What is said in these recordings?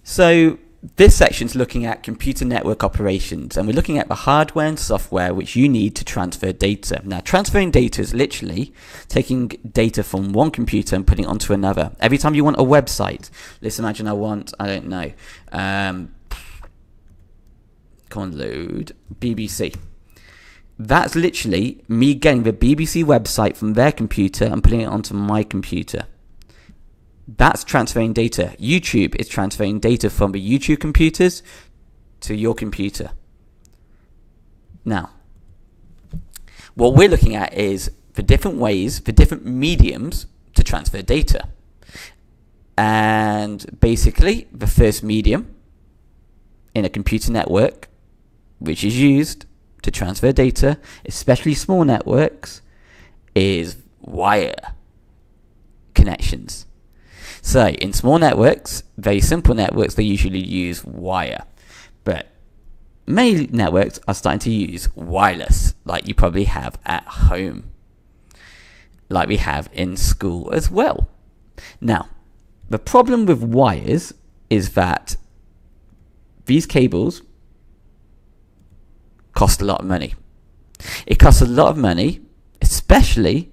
So this section is looking at computer network operations, and we're looking at the hardware and software which you need to transfer data. Now, transferring data is literally taking data from one computer and putting it onto another. Every time you want a website, let's imagine load BBC. That's literally me getting the BBC website from their computer and putting it onto my computer. That's transferring data. YouTube is transferring data from the YouTube computers to your computer. Now, what we're looking at is the different ways, the different mediums to transfer data. And basically, the first medium in a computer network, which is used to transfer data, especially small networks, is wire connections. So in small networks, very simple networks, they usually use wire. But many networks are starting to use wireless, like you probably have at home, like we have in school as well. Now, the problem with wires is that these cables cost a lot of money. It costs a lot of money, especially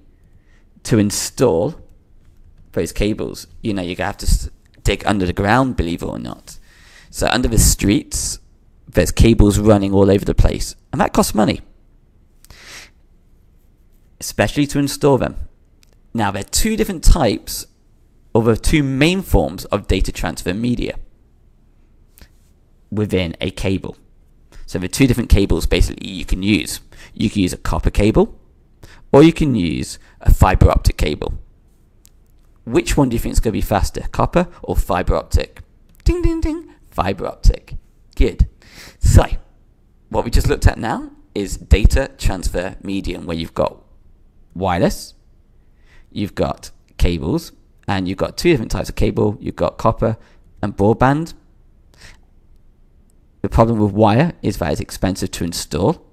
to install those cables. You know, you're going to have to dig under the ground, believe it or not. So under the streets, there's cables running all over the place. And that costs money, especially to install them. Now, there are two different types, or the two main forms of data transfer media within a cable. So there are two different cables basically you can use. You can use a copper cable, or you can use a fiber optic cable. Which one do you think is going to be faster, copper or fiber optic? Ding, ding, ding, fiber optic. Good. So, what we just looked at now is data transfer medium, where you've got wireless, you've got cables, and you've got two different types of cable. You've got copper and broadband. The problem with wire is that it's expensive to install.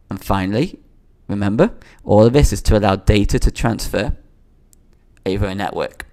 And finally, remember, all of this is to allow data to transfer over a network.